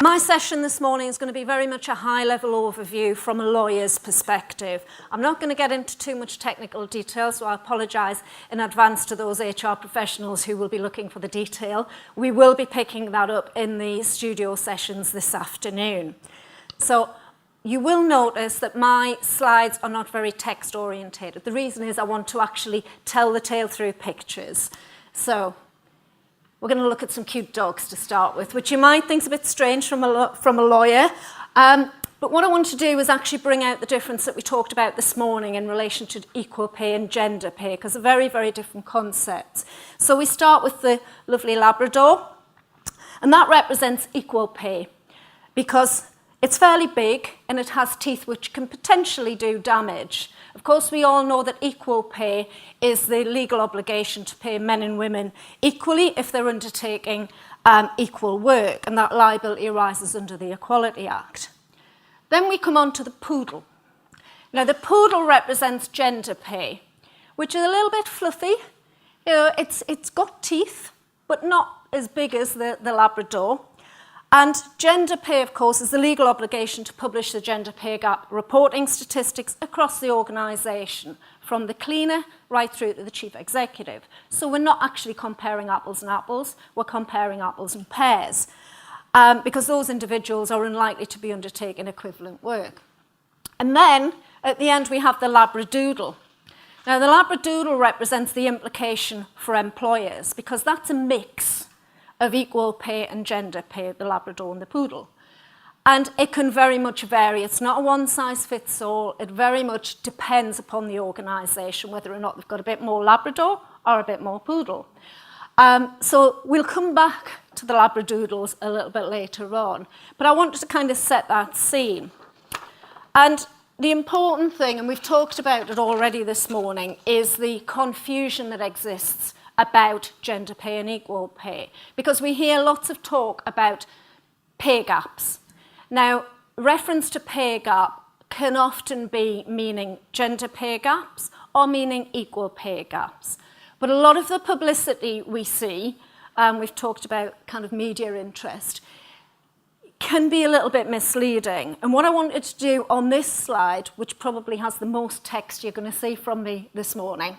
My session this morning is going to be very much a high-level overview from a lawyer's perspective. I'm not going to get into too much technical detail, so I apologise in advance to those HR professionals who will be looking for the detail. We will be picking that up in the studio sessions this afternoon. So you will notice that my slides are not very text-orientated. The reason is I want to actually tell the tale through pictures. So we're going to look at some cute dogs to start with, which you might think is a bit strange from a lawyer. But what I want to do is actually bring out the difference that we talked about this morning in relation to equal pay and gender pay, because they're very, very different concepts. So we start with the lovely Labrador, and that represents equal pay because it's fairly big and it has teeth which can potentially do damage. Of course, we all know that equal pay is the legal obligation to pay men and women equally if they're undertaking equal work, and that liability arises under the Equality Act. Then we come on to the poodle. Now, the poodle represents gender pay, which is a little bit fluffy. You know, it's got teeth, but not as big as the Labrador. And gender pay, of course, is the legal obligation to publish the gender pay gap reporting statistics across the organisation, from the cleaner right through to the chief executive. So we're not actually comparing apples and apples, we're comparing apples and pears, because those individuals are unlikely to be undertaking equivalent work. And then, at the end, we have the Labradoodle. Now, the Labradoodle represents the implication for employers, because that's a mix of equal pay and gender pay, the Labrador and the poodle. And it can very much vary. It's not a one-size-fits-all. It very much depends upon the organisation, whether or not they've got a bit more Labrador or a bit more poodle. So we'll come back to the Labradoodles a little bit later on. But I wanted to kind of set that scene. And the important thing, and we've talked about it already this morning, is the confusion that exists about gender pay and equal pay, because we hear lots of talk about pay gaps. Now, reference to pay gap can often be meaning gender pay gaps or meaning equal pay gaps. But a lot of the publicity we see, we've talked about kind of media interest, can be a little bit misleading. And what I wanted to do on this slide, which probably has the most text you're going to see from me this morning,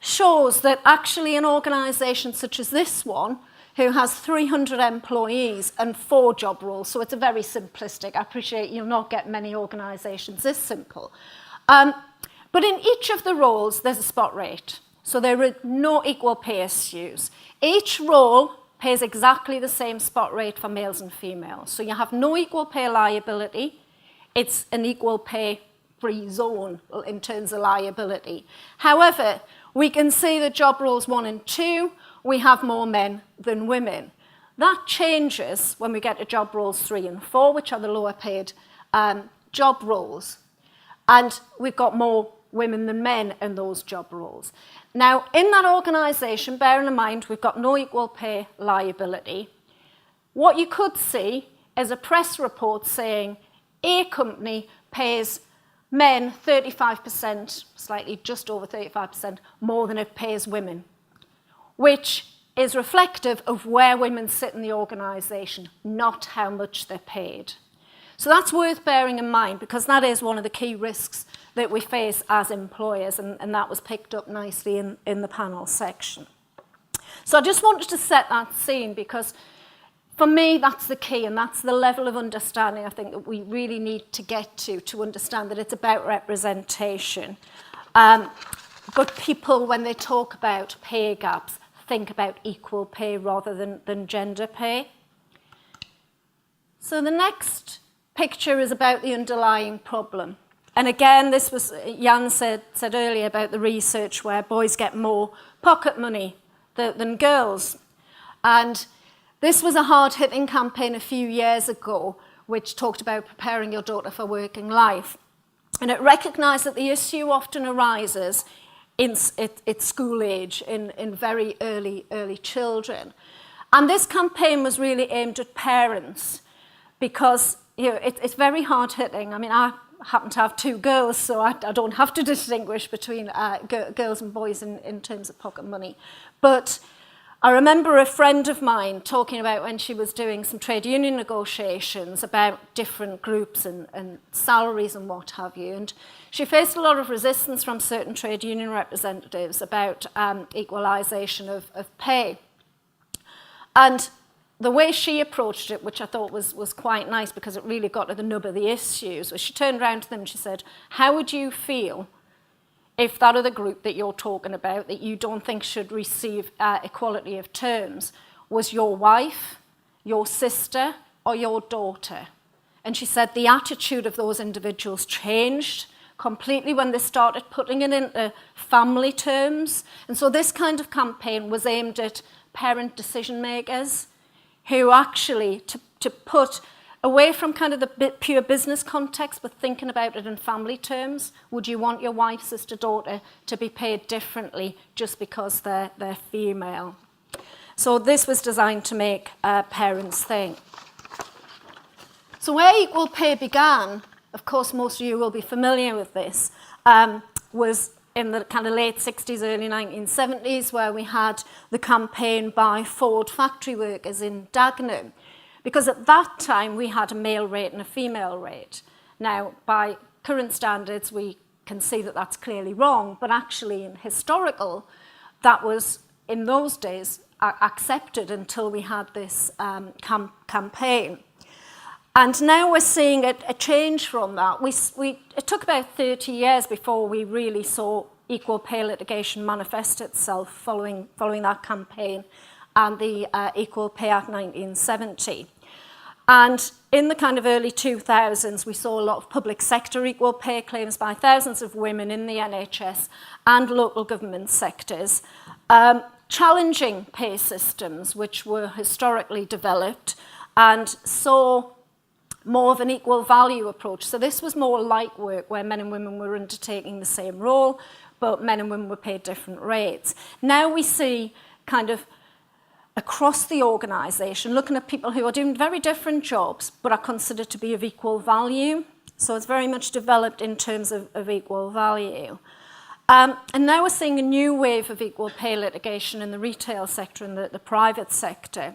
shows that actually an organisation such as this one, who has 300 employees and 4 job roles, so it's a very simplistic, I appreciate you'll not get many organisations this simple. But in each of the roles, there's a spot rate. So there are no equal pay issues. Each role pays exactly the same spot rate for males and females. So you have no equal pay liability. It's an equal pay free zone in terms of liability. However, we can see that job roles 1 and 2, we have more men than women. That changes when we get to job roles 3 and 4, which are the lower paid job roles. And we've got more women than men in those job roles. Now, in that organisation, bearing in mind we've got no equal pay liability, what you could see is a press report saying a company pays men 35%, slightly just over 35% more than it pays women, which is reflective of where women sit in the organisation, not how much they're paid. So that's worth bearing in mind, because that is one of the key risks that we face as employers, and that was picked up nicely in the panel section. So I just wanted to set that scene, because for me, that's the key, and that's the level of understanding I think that we really need to get to understand that it's about representation. But people, when they talk about pay gaps, think about equal pay rather than gender pay. So the next picture is about the underlying problem. And again, this was, Jan said earlier about the research where boys get more pocket money than girls. And this was a hard-hitting campaign a few years ago, which talked about preparing your daughter for working life. And it recognised that the issue often arises at school age, in very early children. And this campaign was really aimed at parents, because it's very hard-hitting. I mean, I happen to have 2 girls, so I don't have to distinguish between girls and boys in terms of pocket money. But I remember a friend of mine talking about when she was doing some trade union negotiations about different groups and salaries and what have you. And she faced a lot of resistance from certain trade union representatives about equalisation of pay. And the way she approached it, which I thought was quite nice because it really got to the nub of the issues, was she turned around to them and she said, how would you feel if that other group that you're talking about, that you don't think should receive equality of terms, was your wife, your sister, or your daughter? And she said the attitude of those individuals changed completely when they started putting it into family terms. And so this kind of campaign was aimed at parent decision makers who actually, to put away from kind of the pure business context, but thinking about it in family terms, would you want your wife, sister, daughter to be paid differently just because they're female? So this was designed to make parents think. So where equal pay began, of course most of you will be familiar with this, was in the kind of late 60s, early 1970s, where we had the campaign by Ford factory workers in Dagenham. Because at that time, we had a male rate and a female rate. Now, by current standards, we can see that that's clearly wrong, but actually in historical, that was, in those days, accepted until we had this campaign. And now we're seeing a change from that. It took about 30 years before we really saw equal pay litigation manifest itself following that campaign and the Equal Pay Act 1970. And in the kind of early 2000s, we saw a lot of public sector equal pay claims by thousands of women in the NHS and local government sectors, challenging pay systems which were historically developed and saw more of an equal value approach. So this was more like work where men and women were undertaking the same role, but men and women were paid different rates. Now we see kind of across the organisation, looking at people who are doing very different jobs but are considered to be of equal value. So it's very much developed in terms of equal value. And now we're seeing a new wave of equal pay litigation in the retail sector and the private sector.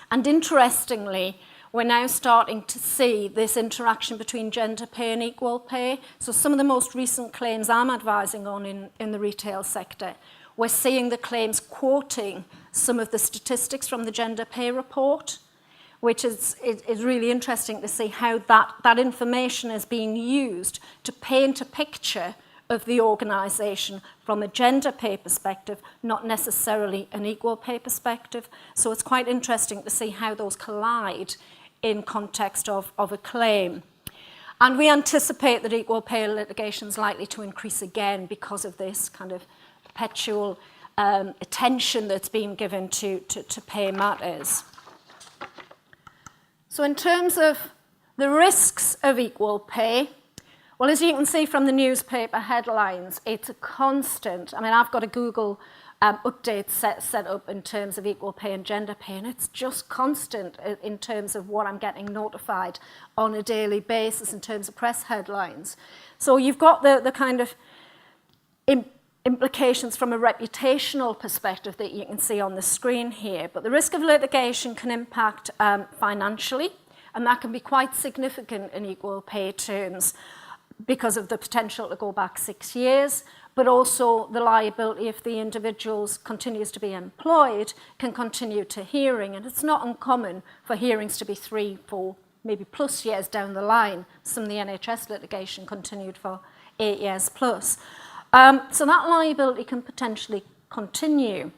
And interestingly, we're now starting to see this interaction between gender pay and equal pay. So some of the most recent claims I'm advising on in the retail sector, we're seeing the claims quoting some of the statistics from the gender pay report, which is really interesting to see how that information is being used to paint a picture of the organisation from a gender pay perspective, not necessarily an equal pay perspective. So it's quite interesting to see how those collide in context of a claim. And we anticipate that equal pay litigation is likely to increase again because of this kind of perpetual attention that's being given to pay matters. So in terms of the risks of equal pay, well, as you can see from the newspaper headlines, it's a constant. I mean, I've got a Google update set up in terms of equal pay and gender pay, and it's just constant in terms of what I'm getting notified on a daily basis in terms of press headlines. So you've got the kind of implications from a reputational perspective that you can see on the screen here. But the risk of litigation can impact financially, and that can be quite significant in equal pay terms because of the potential to go back 6 years, but also the liability if the individuals continues to be employed can continue to hearing. And it's not uncommon for hearings to be 3, 4, maybe plus years down the line. Some of the NHS litigation continued for 8 years plus. So that liability can potentially continue.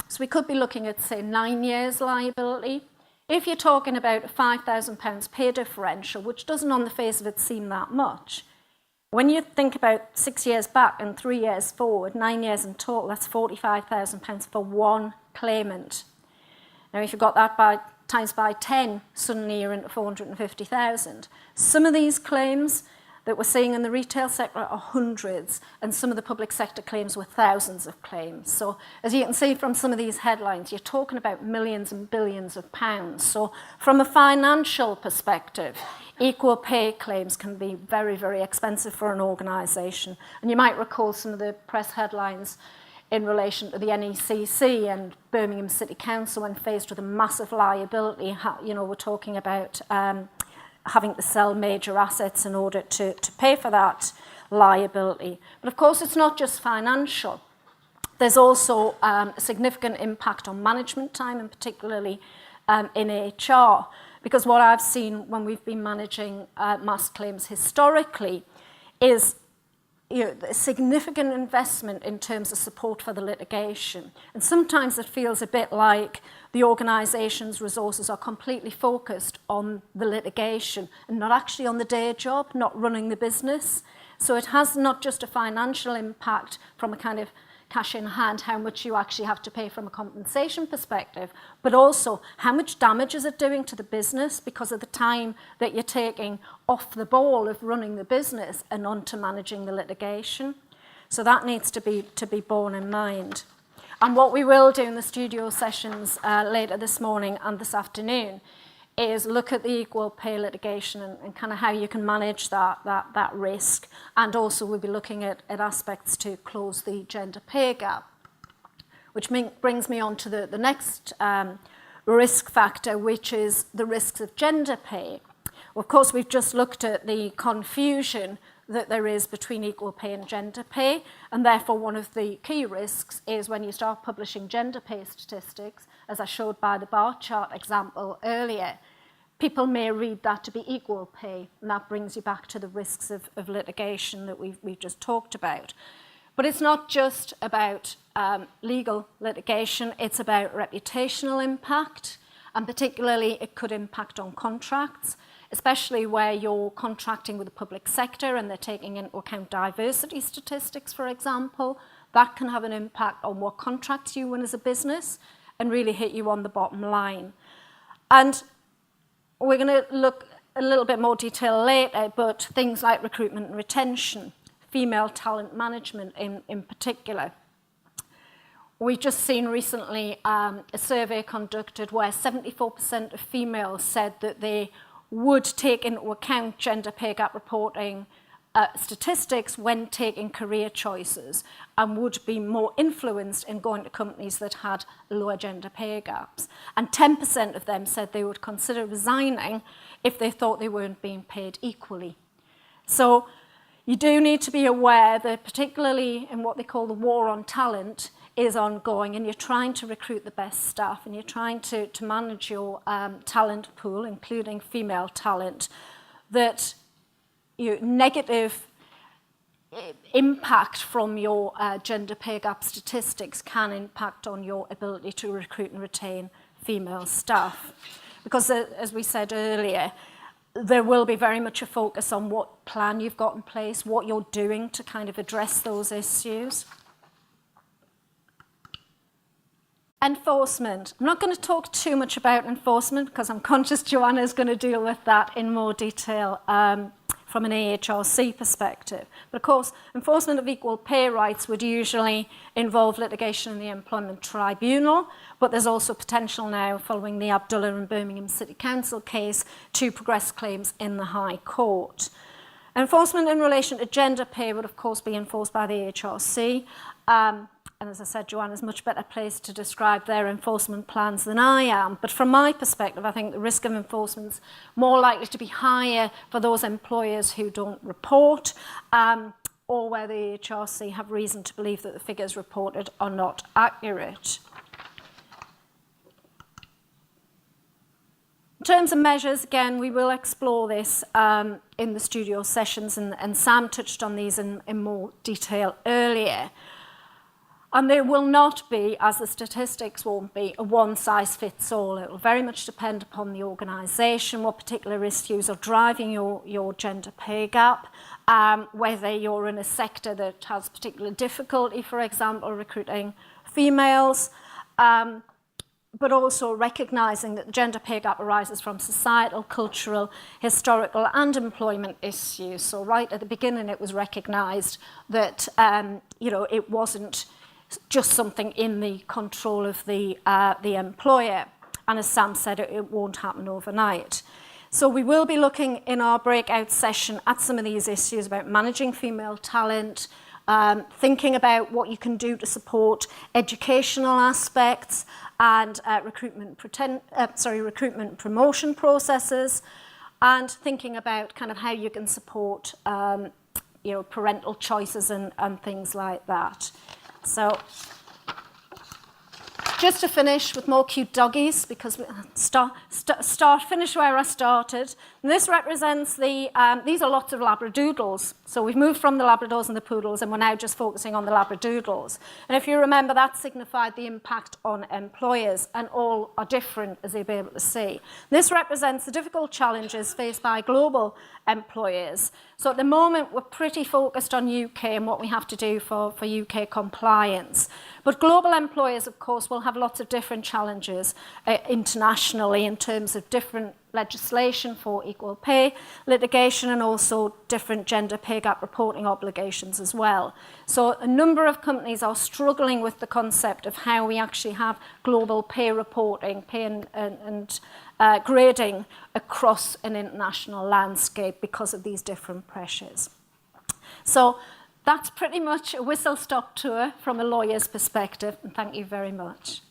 So we could be looking at, say, 9 years liability. If you're talking about a £5,000 pay differential, which doesn't on the face of it seem that much, when you think about 6 years back and 3 years forward, 9 years in total, that's £45,000 for one claimant. Now, if you've got that times by 10, suddenly you're into 450,000. Some of these claims that we're seeing in the retail sector are hundreds, and some of the public sector claims were thousands of claims. So as you can see from some of these headlines, you're talking about millions and billions of pounds. So from a financial perspective, equal pay claims can be very, very expensive for an organisation. And you might recall some of the press headlines in relation to the NECC and Birmingham City Council when faced with a massive liability. You know, we're talking about having to sell major assets in order to pay for that liability. But of course, it's not just financial. There's also a significant impact on management time, and particularly in HR, because what I've seen when we've been managing mass claims historically is a significant investment in terms of support for the litigation. And sometimes it feels a bit like the organisation's resources are completely focused on the litigation and not actually on the day job, not running the business. So it has not just a financial impact from a kind of cash in hand, how much you actually have to pay from a compensation perspective, but also how much damage is it doing to the business because of the time that you're taking off the ball of running the business and on to managing the litigation. So that needs to be borne in mind. And what we will do in the studio sessions later this morning and this afternoon is look at the equal pay litigation and kind of how you can manage that risk. And also we'll be looking at aspects to close the gender pay gap, which brings me on to the next risk factor, which is the risks of gender pay. Well, of course, we've just looked at the confusion that there is between equal pay and gender pay, and therefore one of the key risks is when you start publishing gender pay statistics, as I showed by the bar chart example earlier, people may read that to be equal pay, and that brings you back to the risks of litigation that we've just talked about. But it's not just about legal litigation, it's about reputational impact, and particularly it could impact on contracts, especially where you're contracting with the public sector and they're taking into account diversity statistics, for example. That can have an impact on what contracts you win as a business and really hit you on the bottom line. And we're going to look a little bit more detail later, but things like recruitment and retention, female talent management in particular. We've just seen recently a survey conducted where 74% of females said that they would take into account gender pay gap reporting statistics when taking career choices and would be more influenced in going to companies that had lower gender pay gaps. And 10% of them said they would consider resigning if they thought they weren't being paid equally. So you do need to be aware that particularly in what they call the war on talent is ongoing, and you're trying to recruit the best staff and you're trying to manage your talent pool, including female talent, that negative impact from your gender pay gap statistics can impact on your ability to recruit and retain female staff. Because as we said earlier, there will be very much a focus on what plan you've got in place, what you're doing to kind of address those issues. Enforcement. I'm not going to talk too much about enforcement because I'm conscious Joanna's going to deal with that in more detail from an AHRC perspective. But of course, enforcement of equal pay rights would usually involve litigation in the Employment Tribunal, but there's also potential now, following the Abdullah and Birmingham City Council case, to progress claims in the High Court. Enforcement in relation to gender pay would of course be enforced by the AHRC. And as I said, Joanna's much better placed to describe their enforcement plans than I am. But from my perspective, I think the risk of enforcement is more likely to be higher for those employers who don't report, or where the HRC have reason to believe that the figures reported are not accurate. In terms of measures, again, we will explore this in the studio sessions, and Sam touched on these in more detail earlier. And there will not be, as the statistics won't be, a one-size-fits-all. It will very much depend upon the organisation, what particular issues are driving your gender pay gap, whether you're in a sector that has particular difficulty, for example, recruiting females, but also recognising that the gender pay gap arises from societal, cultural, historical and employment issues. So right at the beginning it was recognised that it wasn't just something in the control of the employer. And as Sam said, it won't happen overnight. So we will be looking in our breakout session at some of these issues about managing female talent, thinking about what you can do to support educational aspects and recruitment promotion processes, and thinking about kind of how you can support parental choices and things like that. So just to finish with more cute doggies, because we finish where I started. And this represents these are lots of Labradoodles. So we've moved from the Labradors and the Poodles, and we're now just focusing on the Labradoodles. And if you remember, that signified the impact on employers, and all are different, as you'll be able to see. This represents the difficult challenges faced by global employers. So at the moment, we're pretty focused on UK and what we have to do for UK compliance. But global employers, of course, will have lots of different challenges internationally in terms of different legislation for equal pay, litigation, and also different gender pay gap reporting obligations as well. So a number of companies are struggling with the concept of how we actually have global pay reporting, pay and grading across an international landscape because of these different pressures. So that's pretty much a whistle-stop tour from a lawyer's perspective, and thank you very much.